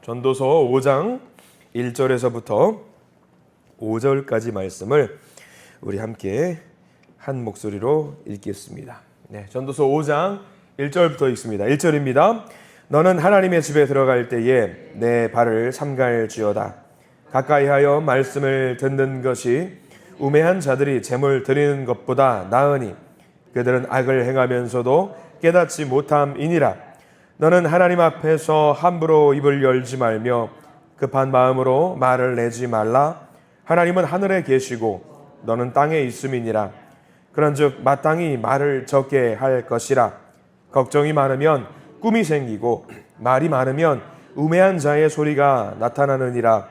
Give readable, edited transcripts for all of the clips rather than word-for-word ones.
전도서 5장 1절에서부터 5절까지 말씀을 우리 함께 한 목소리로 읽겠습니다. 네, 전도서 5장 1절부터 읽습니다. 1절입니다. 너는 하나님의 집에 들어갈 때에 내 발을 삼갈지어다. 가까이하여 말씀을 듣는 것이 우매한 자들이 제물 드리는 것보다 나으니 그들은 악을 행하면서도 깨닫지 못함이니라. 너는 하나님 앞에서 함부로 입을 열지 말며 급한 마음으로 말을 내지 말라. 하나님은 하늘에 계시고 너는 땅에 있음이니라. 그런즉 마땅히 말을 적게 할 것이라. 걱정이 많으면 꿈이 생기고 말이 많으면 우매한 자의 소리가 나타나느니라.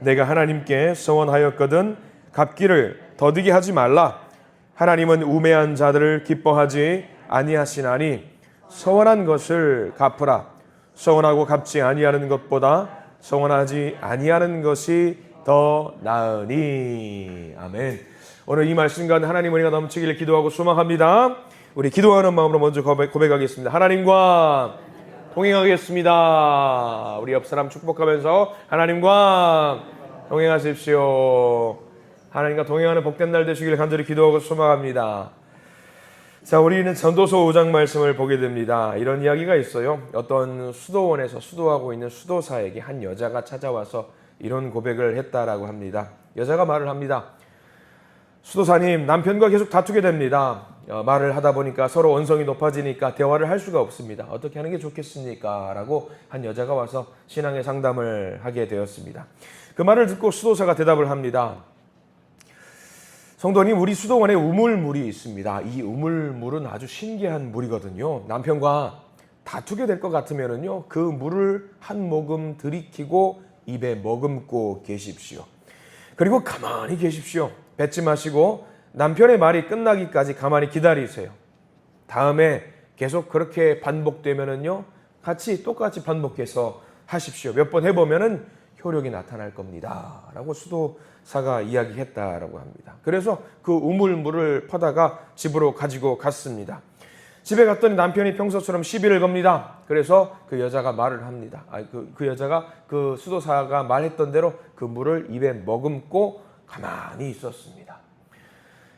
내가 하나님께 서원하였거든 갚기를 더디게 하지 말라. 하나님은 우매한 자들을 기뻐하지 아니하시나니 서원한 것을 갚으라. 서원하고 갚지 아니하는 것보다 서원하지 아니하는 것이 더 나으니. 아멘. 오늘 이 말씀과 하나님 은혜가 넘치기를 기도하고 소망합니다. 우리 기도하는 마음으로 먼저 고백하겠습니다. 하나님과 동행하겠습니다. 우리 옆 사람 축복하면서 하나님과 동행하십시오. 하나님과 동행하는 복된 날 되시기를 간절히 기도하고 소망합니다. 자, 우리는 전도서 5장 말씀을 보게 됩니다. 이런 이야기가 있어요. 어떤 수도원에서 수도하고 있는 수도사에게 한 여자가 찾아와서 이런 고백을 했다라고 합니다. 여자가 말을 합니다. 수도사님, 남편과 계속 다투게 됩니다. 말을 하다 보니까 서로 언성이 높아지니까 대화를 할 수가 없습니다. 어떻게 하는 게 좋겠습니까? 라고 한 여자가 와서 신앙의 상담을 하게 되었습니다. 그 말을 듣고 수도사가 대답을 합니다. 성도님, 우리 수도원에 우물물이 있습니다. 이 우물물은 아주 신기한 물이거든요. 남편과 다투게 될 것 같으면요, 그 물을 한 모금 들이키고 입에 머금고 계십시오. 그리고 가만히 계십시오. 뱉지 마시고 남편의 말이 끝나기까지 가만히 기다리세요. 다음에 계속 그렇게 반복되면요, 똑같이 반복해서 하십시오. 몇 번 해보면은 효력이 나타날 겁니다. 라고 수도사가 이야기했다라고 합니다. 그래서 그 우물물을 퍼다가 집으로 가지고 갔습니다. 집에 갔더니 남편이 평소처럼 시비를 겁니다. 그래서 그 여자가 말을 합니다. 그 여자가 그 수도사가 말했던 대로 그 물을 입에 머금고 가만히 있었습니다.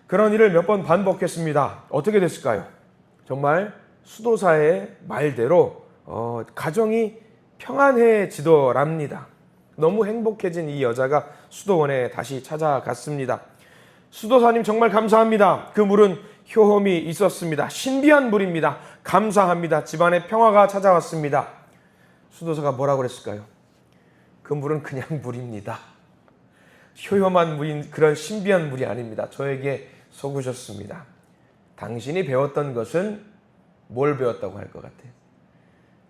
그런 일을 몇 번 반복했습니다. 어떻게 됐을까요? 정말 수도사의 말대로 가정이 평안해지더랍니다. 너무 행복해진 이 여자가 수도원에 다시 찾아갔습니다. 수도사님, 정말 감사합니다. 그 물은 효험이 있었습니다. 신비한 물입니다. 감사합니다. 집안에 평화가 찾아왔습니다. 수도사가 뭐라고 그랬을까요? 그 물은 그냥 물입니다. 효험한 물인 그런 신비한 물이 아닙니다. 저에게 속으셨습니다. 당신이 배웠던 것은 뭘 배웠다고 할 것 같아요?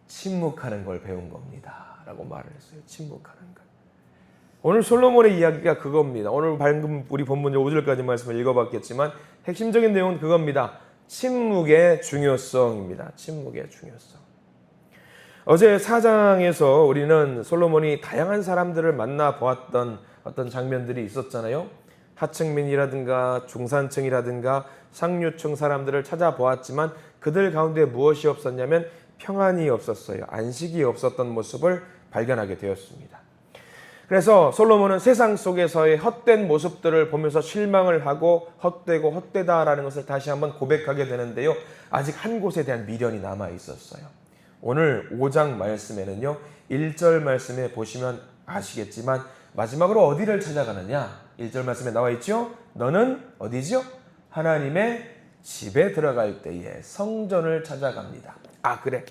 침묵하는 걸 배운 겁니다. 라고 말을 했어요. 침묵하는 것. 오늘 솔로몬의 이야기가 그겁니다. 오늘 방금 우리 본문 5절까지 말씀을 읽어봤겠지만 핵심적인 내용은 그겁니다. 침묵의 중요성입니다. 침묵의 중요성. 어제 4장에서 우리는 솔로몬이 다양한 사람들을 만나보았던 어떤 장면들이 있었잖아요. 하층민이라든가 중산층이라든가 상류층 사람들을 찾아보았지만 그들 가운데 무엇이 없었냐면 평안이 없었어요. 안식이 없었던 모습을 발견하게 되었습니다. 그래서 솔로몬은 세상 속에서의 헛된 모습들을 보면서 실망을 하고 헛되고 헛되다라는 것을 다시 한번 고백하게 되는데요. 아직 한 곳에 대한 미련이 남아 있었어요. 오늘 5장 말씀에는요, 1절 말씀에 보시면 아시겠지만 마지막으로 어디를 찾아가느냐? 1절 말씀에 나와 있죠? 너는 어디죠? 하나님의 집에 들어갈 때에 성전을 찾아갑니다. 그래.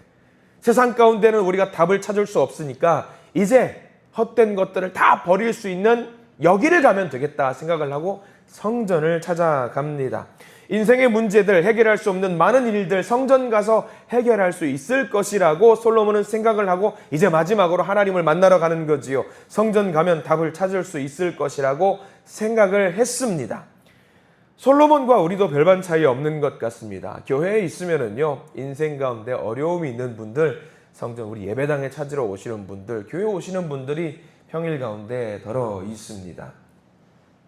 세상 가운데는 우리가 답을 찾을 수 없으니까 이제 헛된 것들을 다 버릴 수 있는 여기를 가면 되겠다 생각을 하고 성전을 찾아갑니다. 인생의 문제들, 해결할 수 없는 많은 일들 성전 가서 해결할 수 있을 것이라고 솔로몬은 생각을 하고 이제 마지막으로 하나님을 만나러 가는 거지요. 성전 가면 답을 찾을 수 있을 것이라고 생각을 했습니다. 솔로몬과 우리도 별반 차이 없는 것 같습니다. 교회에 있으면은요, 인생 가운데 어려움이 있는 분들, 성전 우리 예배당에 찾으러 오시는 분들, 교회 오시는 분들이 평일 가운데 더러 있습니다.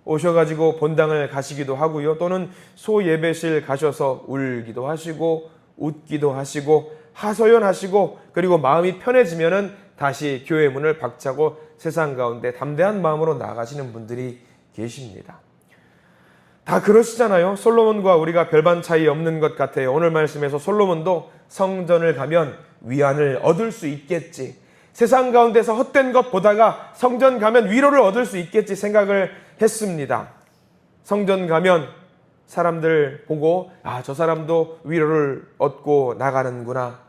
오셔가지고 본당을 가시기도 하고요. 또는 소예배실 가셔서 울기도 하시고 웃기도 하시고 하소연하시고 그리고 마음이 편해지면은 다시 교회 문을 박차고 세상 가운데 담대한 마음으로 나가시는 분들이 계십니다. 다 그러시잖아요. 솔로몬과 우리가 별반 차이 없는 것 같아요. 오늘 말씀에서 솔로몬도 성전을 가면 위안을 얻을 수 있겠지, 세상 가운데서 헛된 것 보다가 성전 가면 위로를 얻을 수 있겠지 생각을 했습니다. 성전 가면 사람들 보고 저 사람도 위로를 얻고 나가는구나,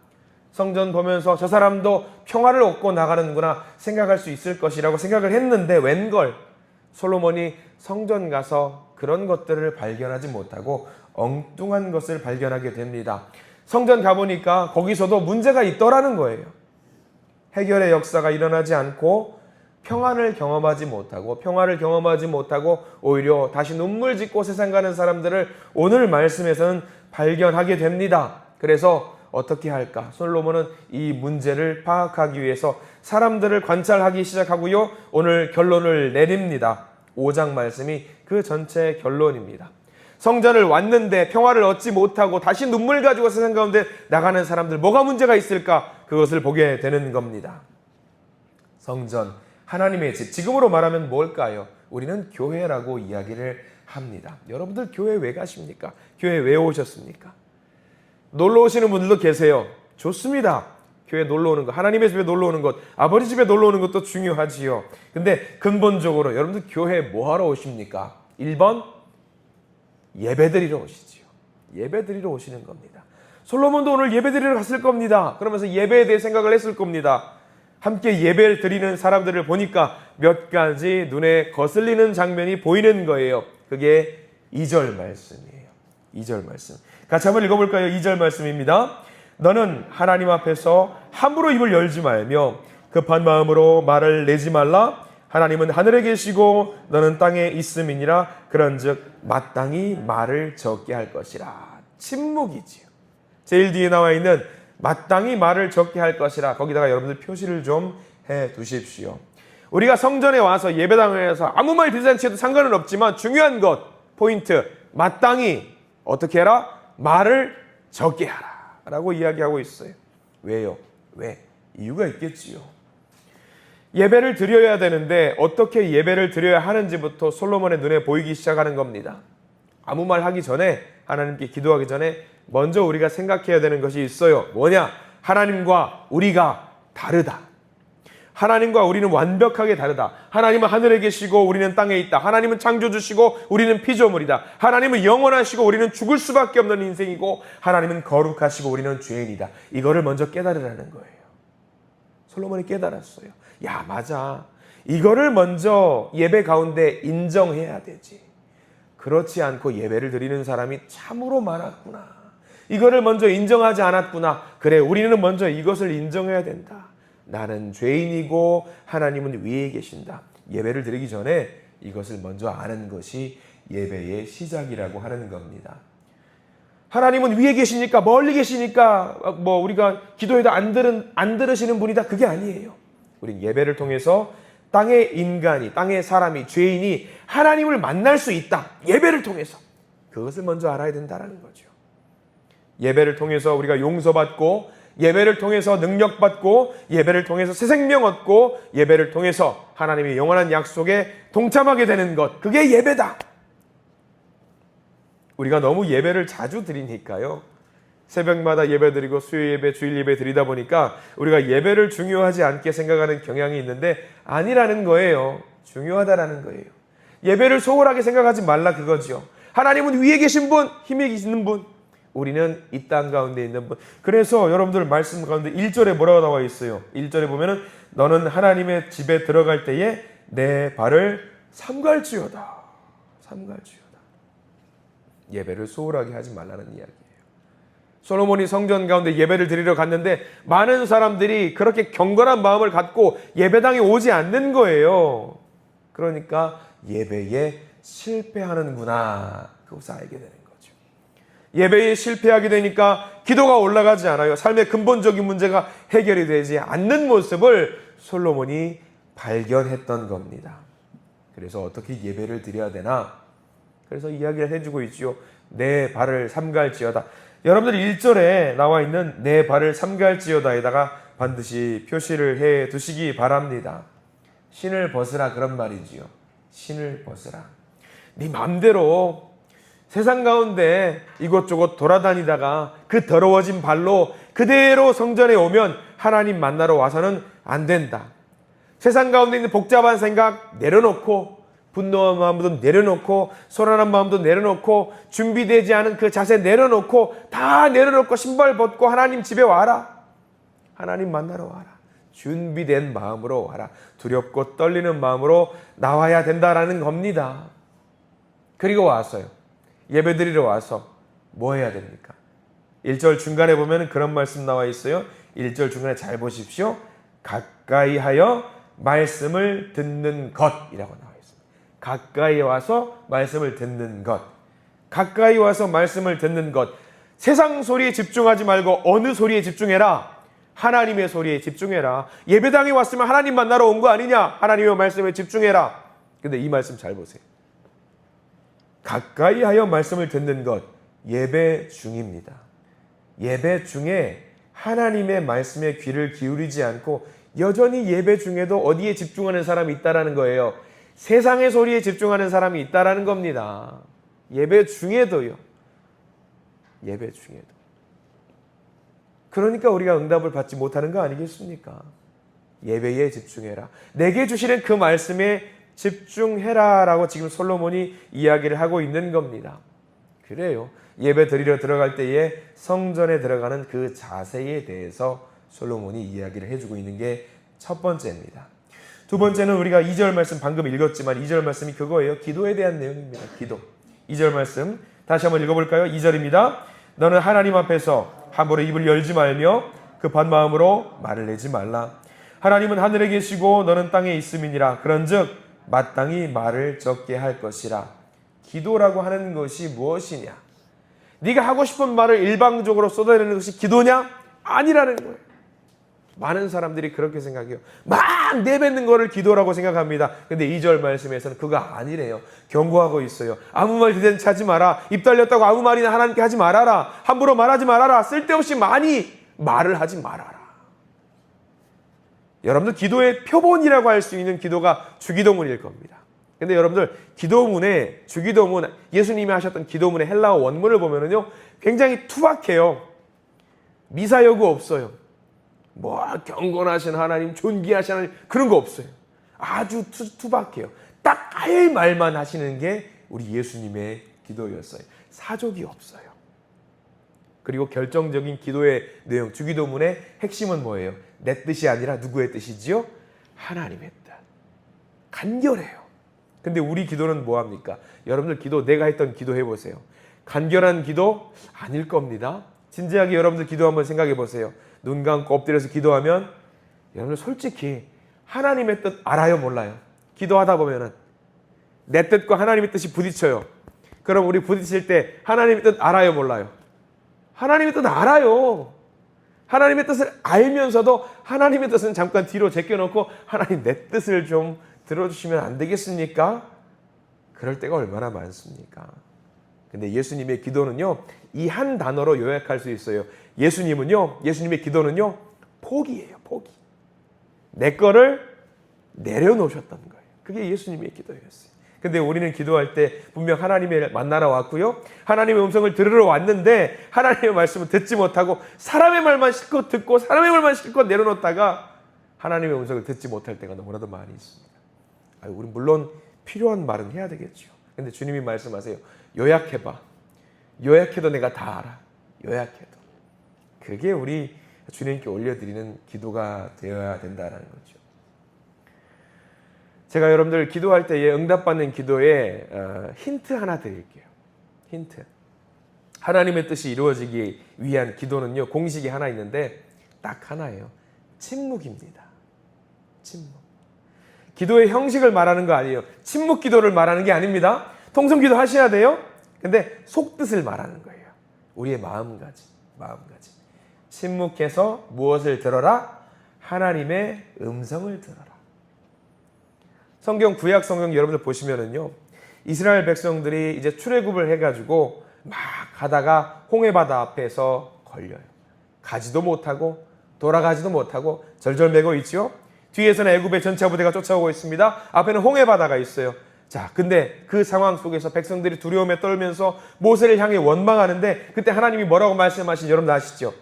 성전 보면서 저 사람도 평화를 얻고 나가는구나 생각할 수 있을 것이라고 생각을 했는데, 웬걸 솔로몬이 성전 가서 그런 것들을 발견하지 못하고 엉뚱한 것을 발견하게 됩니다. 성전 가보니까 거기서도 문제가 있더라는 거예요. 해결의 역사가 일어나지 않고 평화를 경험하지 못하고 오히려 다시 눈물 짓고 세상 가는 사람들을 오늘 말씀에서는 발견하게 됩니다. 그래서 어떻게 할까? 솔로몬은 이 문제를 파악하기 위해서 사람들을 관찰하기 시작하고요, 오늘 결론을 내립니다. 5장 말씀이 그 전체 결론입니다. 성전을 왔는데 평화를 얻지 못하고 다시 눈물 가지고 세상 가운데 나가는 사람들, 뭐가 문제가 있을까? 그것을 보게 되는 겁니다. 성전, 하나님의 집, 지금으로 말하면 뭘까요? 우리는 교회라고 이야기를 합니다. 여러분들 교회 왜 가십니까? 교회 왜 오셨습니까? 놀러 오시는 분들도 계세요. 좋습니다. 교회 놀러 오는 것, 하나님의 집에 놀러 오는 것, 아버지 집에 놀러 오는 것도 중요하지요. 근데 근본적으로 여러분들 교회 뭐 하러 오십니까? 1번, 예배드리러 오시지요. 예배드리러 오시는 겁니다. 솔로몬도 오늘 예배드리러 갔을 겁니다. 그러면서 예배에 대해 생각을 했을 겁니다. 함께 예배를 드리는 사람들을 보니까 몇 가지 눈에 거슬리는 장면이 보이는 거예요. 그게 2절 말씀이에요. 2절 말씀. 같이 한번 읽어볼까요? 2절 말씀입니다. 너는 하나님 앞에서 함부로 입을 열지 말며 급한 마음으로 말을 내지 말라. 하나님은 하늘에 계시고 너는 땅에 있음이니라. 그런즉 마땅히 말을 적게 할 것이라. 침묵이지요. 제일 뒤에 나와 있는 마땅히 말을 적게 할 것이라, 거기다가 여러분들 표시를 좀 해 두십시오. 우리가 성전에 와서 예배당에서 아무 말 듣지 않지도 상관은 없지만 중요한 것, 포인트, 마땅히 어떻게 해라? 말을 적게 하라 라고 이야기하고 있어요. 왜요? 왜? 이유가 있겠지요. 예배를 드려야 되는데 어떻게 예배를 드려야 하는지부터 솔로몬의 눈에 보이기 시작하는 겁니다. 아무 말 하기 전에, 하나님께 기도하기 전에 먼저 우리가 생각해야 되는 것이 있어요. 뭐냐? 하나님과 우리가 다르다. 하나님과 우리는 완벽하게 다르다. 하나님은 하늘에 계시고 우리는 땅에 있다. 하나님은 창조주시고 우리는 피조물이다. 하나님은 영원하시고 우리는 죽을 수밖에 없는 인생이고, 하나님은 거룩하시고 우리는 죄인이다. 이거를 먼저 깨달으라는 거예요. 솔로몬이 깨달았어요. 야, 맞아. 이거를 먼저 예배 가운데 인정해야 되지. 그렇지 않고 예배를 드리는 사람이 참으로 많았구나. 이거를 먼저 인정하지 않았구나. 그래, 우리는 먼저 이것을 인정해야 된다. 나는 죄인이고 하나님은 위에 계신다. 예배를 드리기 전에 이것을 먼저 아는 것이 예배의 시작이라고 하는 겁니다. 하나님은 위에 계시니까, 멀리 계시니까 우리가 기도해도 안 들으시는 분이다, 그게 아니에요. 우린 예배를 통해서 땅의 인간이, 땅의 사람이, 죄인이 하나님을 만날 수 있다. 예배를 통해서. 그것을 먼저 알아야 된다는 거죠. 예배를 통해서 우리가 용서받고, 예배를 통해서 능력받고, 예배를 통해서 새 생명 얻고, 예배를 통해서 하나님의 영원한 약속에 동참하게 되는 것, 그게 예배다. 우리가 너무 예배를 자주 드리니까요, 새벽마다 예배 드리고 수요 예배, 주일 예배 드리다 보니까 우리가 예배를 중요하지 않게 생각하는 경향이 있는데 아니라는 거예요. 중요하다라는 거예요. 예배를 소홀하게 생각하지 말라, 그거죠. 하나님은 위에 계신 분, 힘에 계시는 분, 우리는 이 땅 가운데 있는 분. 그래서 여러분들 말씀 가운데 1절에 뭐라고 나와 있어요? 1절에 보면은 너는 하나님의 집에 들어갈 때에 내 발을 삼갈지어다. 삼갈지어다. 예배를 소홀하게 하지 말라는 이야기예요. 솔로몬이 성전 가운데 예배를 드리러 갔는데 많은 사람들이 그렇게 경건한 마음을 갖고 예배당에 오지 않는 거예요. 그러니까 예배에 실패하는구나, 그것을 알게 되는 거죠. 예배에 실패하게 되니까 기도가 올라가지 않아요. 삶의 근본적인 문제가 해결이 되지 않는 모습을 솔로몬이 발견했던 겁니다. 그래서 어떻게 예배를 드려야 되나? 그래서 이야기를 해주고 있지요. 내 발을 삼갈지어다. 여러분들 1절에 나와 있는 내 발을 삼갈지어다에다가 반드시 표시를 해 두시기 바랍니다. 신을 벗으라 그런 말이지요. 신을 벗으라. 네 마음대로 세상 가운데 이곳저곳 돌아다니다가 그 더러워진 발로 그대로 성전에 오면 하나님 만나러 와서는 안 된다. 세상 가운데 있는 복잡한 생각 내려놓고, 분노한 마음도 내려놓고, 소란한 마음도 내려놓고, 준비되지 않은 그 자세 내려놓고, 다 내려놓고 신발 벗고 하나님 집에 와라. 하나님 만나러 와라. 준비된 마음으로 와라. 두렵고 떨리는 마음으로 나와야 된다라는 겁니다. 그리고 와서요, 예배드리러 와서 뭐 해야 됩니까? 1절 중간에 보면 그런 말씀 나와 있어요. 1절 중간에 잘 보십시오. 가까이 하여 말씀을 듣는 것이라고 나와 있습니다. 가까이 와서 말씀을 듣는 것. 가까이 와서 말씀을 듣는 것. 세상 소리에 집중하지 말고 어느 소리에 집중해라? 하나님의 소리에 집중해라. 예배당에 왔으면 하나님 만나러 온 거 아니냐? 하나님의 말씀에 집중해라. 근데 이 말씀 잘 보세요. 가까이 하여 말씀을 듣는 것. 예배 중입니다. 예배 중에 하나님의 말씀에 귀를 기울이지 않고 여전히 예배 중에도 어디에 집중하는 사람이 있다라는 거예요. 세상의 소리에 집중하는 사람이 있다라는 겁니다. 예배 중에도요. 예배 중에도. 그러니까 우리가 응답을 받지 못하는 거 아니겠습니까? 예배에 집중해라. 내게 주시는 그 말씀에 집중해라 라고 지금 솔로몬이 이야기를 하고 있는 겁니다. 그래요. 예배 드리러 들어갈 때에 성전에 들어가는 그 자세에 대해서 솔로몬이 이야기를 해주고 있는 게 첫 번째입니다. 두 번째는 우리가 2절 말씀 방금 읽었지만 2절 말씀이 그거예요. 기도에 대한 내용입니다. 기도. 2절 말씀 다시 한번 읽어볼까요? 2절입니다. 너는 하나님 앞에서 함부로 입을 열지 말며 급한 마음으로 말을 내지 말라. 하나님은 하늘에 계시고 너는 땅에 있음이니라. 그런즉 마땅히 말을 적게 할 것이라. 기도라고 하는 것이 무엇이냐? 네가 하고 싶은 말을 일방적으로 쏟아내는 것이 기도냐? 아니라는 거예요. 많은 사람들이 그렇게 생각해요. 막 내뱉는 거를 기도라고 생각합니다. 근데 2절 말씀에서는 그거 아니래요. 경고하고 있어요. 아무 말 대잔치 하지 마라. 입 달렸다고 아무 말이나 하나님께 하지 말아라. 함부로 말하지 말아라. 쓸데없이 많이 말을 하지 말아라. 여러분들 기도의 표본이라고 할 수 있는 기도가 주기도문일 겁니다. 근데 여러분들 기도문에 주기도문 예수님이 하셨던 기도문의 헬라어 원문을 보면은요 굉장히 투박해요. 미사여구 없어요. 뭐 경건하신 하나님, 존귀하신 하나님 그런 거 없어요. 아주 투박해요. 딱 할 말만 하시는 게 우리 예수님의 기도였어요. 사족이 없어요. 그리고 결정적인 기도의 내용, 주기도문의 핵심은 뭐예요? 내 뜻이 아니라 누구의 뜻이지요? 하나님의 뜻. 간결해요. 근데 우리 기도는 뭐합니까? 여러분들 기도 내가 했던 기도 해보세요. 간결한 기도 아닐 겁니다. 진지하게 여러분들 기도 한번 생각해 보세요. 눈 감고 엎드려서 기도하면 여러분들 솔직히 하나님의 뜻 알아요? 몰라요? 기도하다 보면은 내 뜻과 하나님의 뜻이 부딪혀요. 그럼 우리 부딪힐 때 하나님의 뜻 알아요? 몰라요? 하나님의 뜻 알아요. 하나님의 뜻을 알면서도 하나님의 뜻은 잠깐 뒤로 제껴놓고 하나님 내 뜻을 좀 들어주시면 안 되겠습니까? 그럴 때가 얼마나 많습니까? 근데 예수님의 기도는요, 이 한 단어로 요약할 수 있어요. 예수님의 기도는요, 포기예요, 포기. 내 거를 내려놓으셨던 거예요. 그게 예수님의 기도였어요. 근데 우리는 기도할 때 분명 하나님을 만나러 왔고요. 하나님의 음성을 들으러 왔는데 하나님의 말씀을 듣지 못하고 사람의 말만 실컷 듣고 사람의 말만 실컷 내려놓다가 하나님의 음성을 듣지 못할 때가 너무나도 많이 있습니다. 우리 물론 필요한 말은 해야 되겠죠. 근데 주님이 말씀하세요. 요약해봐. 요약해도 내가 다 알아. 요약해도. 그게 우리 주님께 올려드리는 기도가 되어야 된다는 거죠. 제가 여러분들 기도할 때에 응답받는 기도에 힌트 하나 드릴게요. 힌트. 하나님의 뜻이 이루어지기 위한 기도는요. 공식이 하나 있는데 딱 하나예요. 침묵입니다. 침묵. 기도의 형식을 말하는 거 아니에요. 침묵 기도를 말하는 게 아닙니다. 통성 기도 하셔야 돼요. 근데 속뜻을 말하는 거예요. 우리의 마음가짐. 침묵해서 무엇을 들어라? 하나님의 음성을 들어라. 성경 구약 성경 여러분들 보시면은요. 이스라엘 백성들이 이제 출애굽을 해가지고 막 가다가 홍해바다 앞에서 걸려요. 가지도 못하고 돌아가지도 못하고 절절매고 있죠. 뒤에서는 애굽의 전차 부대가 쫓아오고 있습니다. 앞에는 홍해 바다가 있어요. 자, 근데 그 상황 속에서 백성들이 두려움에 떨면서 모세를 향해 원망하는데 그때 하나님이 뭐라고 말씀하시는지 여러분 아시죠?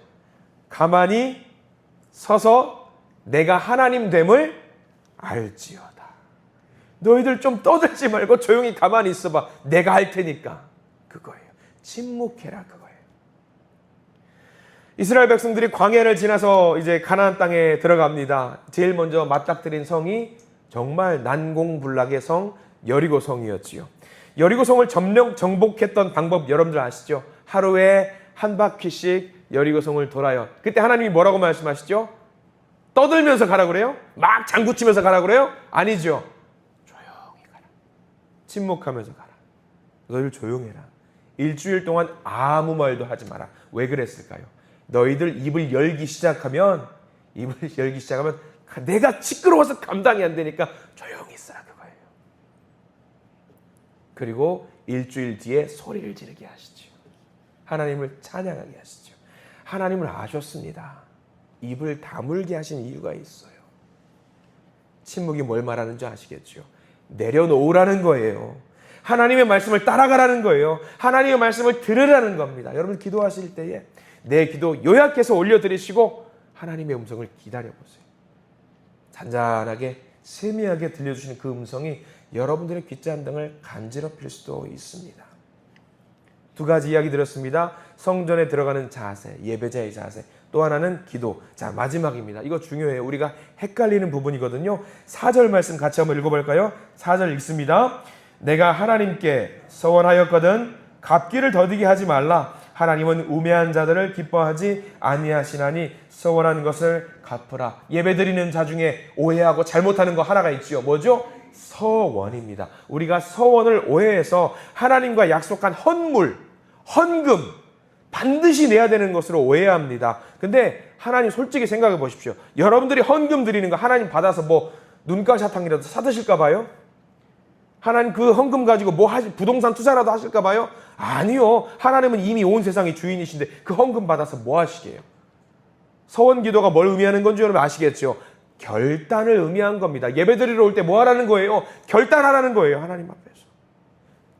가만히 서서 내가 하나님 됨을 알지어다. 너희들 좀 떠들지 말고 조용히 가만히 있어봐. 내가 할 테니까. 그거예요. 침묵해라, 그거예요. 이스라엘 백성들이 광야를 지나서 이제 가나안 땅에 들어갑니다. 제일 먼저 맞닥뜨린 성이 정말 난공불락의 성 여리고 성이었지요. 여리고 성을 점령 정복했던 방법 여러분들 아시죠? 하루에 한 바퀴씩 여리고 성을 돌아요. 그때 하나님이 뭐라고 말씀하시죠? 떠들면서 가라 그래요? 막 장구치면서 가라 그래요? 아니죠. 조용히 가라. 침묵하면서 가라. 너희들 조용해라. 일주일 동안 아무 말도 하지 마라. 왜 그랬을까요? 너희들 입을 열기 시작하면 내가 시끄러워서 감당이 안 되니까 조용히 있어라 그거예요. 그리고 일주일 뒤에 소리를 지르게 하시죠. 하나님을 찬양하게 하시죠. 하나님을 아셨습니다. 입을 다물게 하신 이유가 있어요. 침묵이 뭘 말하는지 아시겠죠? 내려놓으라는 거예요. 하나님의 말씀을 따라가라는 거예요. 하나님의 말씀을 들으라는 겁니다. 여러분 기도하실 때에 내 기도 요약해서 올려드리시고 하나님의 음성을 기다려보세요. 잔잔하게 세미하게 들려주시는 그 음성이 여러분들의 귓잔등을 간지럽힐 수도 있습니다. 두 가지 이야기 드렸습니다. 성전에 들어가는 자세, 예배자의 자세. 또 하나는 기도. 자, 마지막입니다. 이거 중요해요. 우리가 헷갈리는 부분이거든요. 4절 말씀 같이 한번 읽어볼까요? 4절 읽습니다. 내가 하나님께 서원하였거든 갚기를 더디게 하지 말라. 하나님은 우매한 자들을 기뻐하지 아니하시나니 서원한 것을 갚으라. 예배드리는 자 중에 오해하고 잘못하는 거 하나가 있지요. 뭐죠? 서원입니다. 우리가 서원을 오해해서 하나님과 약속한 헌금 반드시 내야 되는 것으로 오해합니다. 근데 하나님 솔직히 생각해 보십시오. 여러분들이 헌금 드리는 거 하나님 받아서 뭐 눈가 사탕이라도 사드실까 봐요? 하나님 그 헌금 가지고 부동산 투자라도 하실까 봐요? 아니요. 하나님은 이미 온 세상의 주인이신데 그 헌금 받아서 뭐 하시게요? 서원 기도가 뭘 의미하는 건지 여러분 아시겠죠? 결단을 의미한 겁니다. 예배드리러 올 때 뭐 하라는 거예요? 결단하라는 거예요. 하나님 앞에서.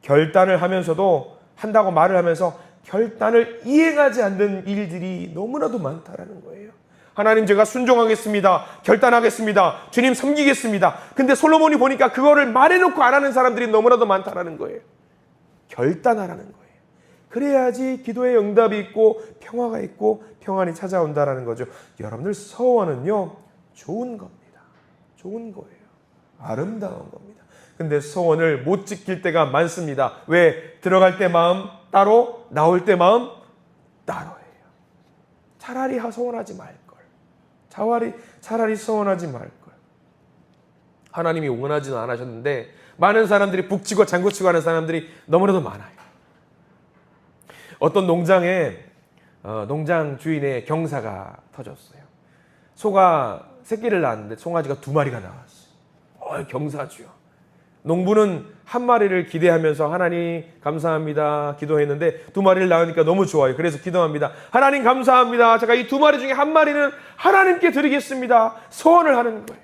결단을 하면서도 한다고 말을 하면서 결단을 이행하지 않는 일들이 너무나도 많다라는 거예요. 하나님 제가 순종하겠습니다. 결단하겠습니다. 주님 섬기겠습니다. 근데 솔로몬이 보니까 그거를 말해놓고 안 하는 사람들이 너무나도 많다라는 거예요. 결단하라는 거예요. 그래야지 기도의 응답이 있고 평화가 있고 평안이 찾아온다라는 거죠. 여러분들 서원은요 좋은 겁니다. 좋은 거예요. 아름다운 겁니다. 근데 서원을 못 지킬 때가 많습니다. 왜? 들어갈 때 마음 따로, 나올 때 마음 따로예요. 차라리 서원하지 말걸. 차라리 서원하지 말걸. 하나님이 원하지는 않으셨는데 많은 사람들이 북치고 장구치고 하는 사람들이 너무나도 많아요. 어떤 농장에 농장 주인의 경사가 터졌어요. 소가 새끼를 낳았는데 송아지가 2마리가 나왔어요. 경사주요. 농부는 한 마리를 기대하면서 하나님 감사합니다 기도했는데 2마리를 낳으니까 너무 좋아요. 그래서 기도합니다. 하나님 감사합니다. 제가 이 2마리 중에 한 마리는 하나님께 드리겠습니다. 소원을 하는 거예요.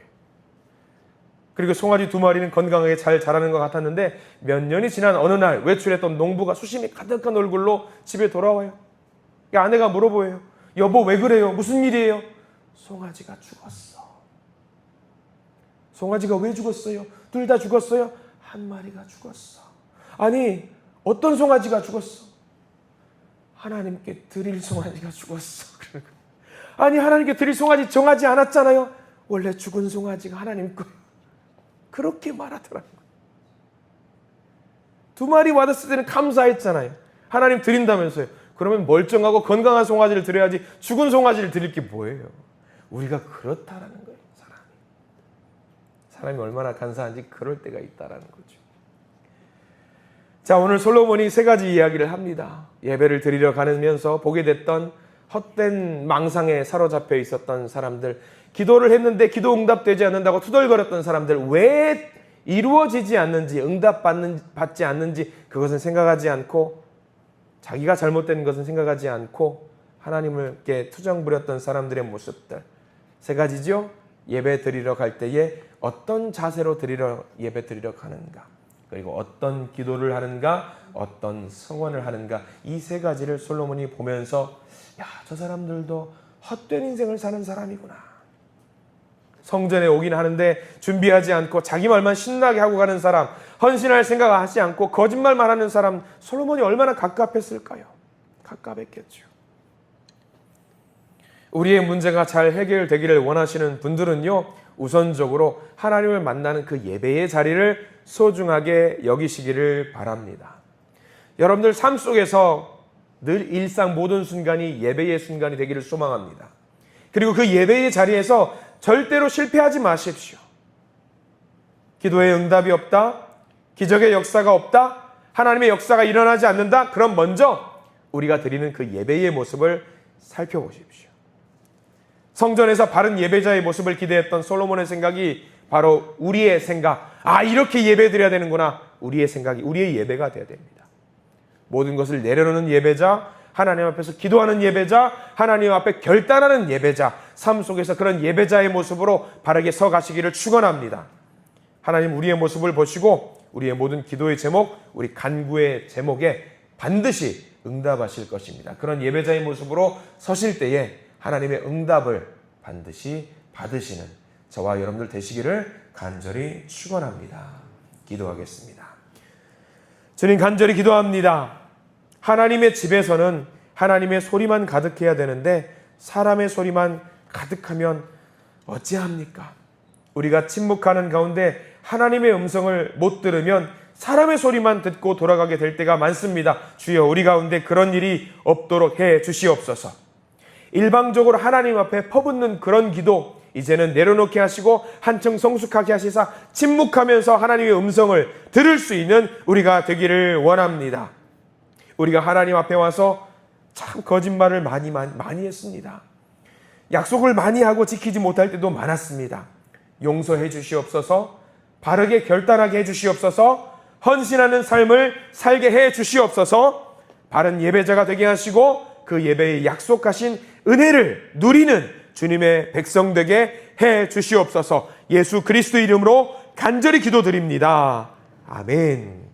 그리고 송아지 2마리는 건강하게 잘 자라는 것 같았는데 몇 년이 지난 어느 날 외출했던 농부가 수심이 가득한 얼굴로 집에 돌아와요. 아내가 물어보여요. 여보 왜 그래요? 무슨 일이에요? 송아지가 죽었어. 송아지가 왜 죽었어요? 둘 다 죽었어요? 한 마리가 죽었어. 아니 어떤 송아지가 죽었어? 하나님께 드릴 송아지가 죽었어. 아니 하나님께 드릴 송아지 정하지 않았잖아요. 원래 죽은 송아지가 하나님 거예요. 그렇게 말하더라고요. 2마리 받았을 때는 감사했잖아요. 하나님 드린다면서요. 그러면 멀쩡하고 건강한 송아지를 드려야지 죽은 송아지를 드릴 게 뭐예요? 우리가 그렇다라는 거예요. 사람이 얼마나 간사한지 그럴 때가 있다라는 거죠. 자, 오늘 솔로몬이 3가지 이야기를 합니다. 예배를 드리러 가면서 보게 됐던 헛된 망상에 사로잡혀 있었던 사람들, 기도를 했는데 기도 응답되지 않는다고 투덜거렸던 사람들, 왜 이루어지지 않는지, 응답받지 않는지 그것은 생각하지 않고 자기가 잘못된 것은 생각하지 않고 하나님께 투정 부렸던 사람들의 모습들 세 가지죠. 예배 드리러 갈 때에 어떤 자세로 예배 드리러 가는가, 그리고 어떤 기도를 하는가, 어떤 성원을 하는가, 이 세 가지를 솔로몬이 보면서 저 사람들도 헛된 인생을 사는 사람이구나. 성전에 오긴 하는데 준비하지 않고 자기 말만 신나게 하고 가는 사람, 헌신할 생각 하지 않고 거짓말만 하는 사람, 솔로몬이 얼마나 갑갑했을까요? 갑갑했겠죠. 우리의 문제가 잘 해결되기를 원하시는 분들은요, 우선적으로 하나님을 만나는 그 예배의 자리를 소중하게 여기시기를 바랍니다. 여러분들 삶 속에서 늘 일상 모든 순간이 예배의 순간이 되기를 소망합니다. 그리고 그 예배의 자리에서 절대로 실패하지 마십시오. 기도의 응답이 없다, 기적의 역사가 없다, 하나님의 역사가 일어나지 않는다. 그럼 먼저 우리가 드리는 그 예배의 모습을 살펴보십시오. 성전에서 바른 예배자의 모습을 기대했던 솔로몬의 생각이 바로 우리의 생각, 이렇게 예배 드려야 되는구나. 우리의 생각이 우리의 예배가 되어야 됩니다. 모든 것을 내려놓는 예배자, 하나님 앞에서 기도하는 예배자, 하나님 앞에 결단하는 예배자, 삶 속에서 그런 예배자의 모습으로 바르게 서 가시기를 축원합니다. 하나님 우리의 모습을 보시고 우리의 모든 기도의 제목, 우리 간구의 제목에 반드시 응답하실 것입니다. 그런 예배자의 모습으로 서실 때에 하나님의 응답을 반드시 받으시는 저와 여러분들 되시기를 간절히 축원합니다. 기도하겠습니다. 주님, 간절히 기도합니다. 하나님의 집에서는 하나님의 소리만 가득해야 되는데 사람의 소리만 가득하면 어찌합니까? 우리가 침묵하는 가운데 하나님의 음성을 못 들으면 사람의 소리만 듣고 돌아가게 될 때가 많습니다. 주여, 우리 가운데 그런 일이 없도록 해 주시옵소서. 일방적으로 하나님 앞에 퍼붓는 그런 기도 이제는 내려놓게 하시고 한층 성숙하게 하시사 침묵하면서 하나님의 음성을 들을 수 있는 우리가 되기를 원합니다. 우리가 하나님 앞에 와서 참 거짓말을 많이 했습니다. 약속을 많이 하고 지키지 못할 때도 많았습니다. 용서해 주시옵소서. 바르게 결단하게 해 주시옵소서. 헌신하는 삶을 살게 해 주시옵소서. 바른 예배자가 되게 하시고 그 예배에 약속하신 은혜를 누리는 주님의 백성 되게 해 주시옵소서. 예수 그리스도 이름으로 간절히 기도드립니다. 아멘.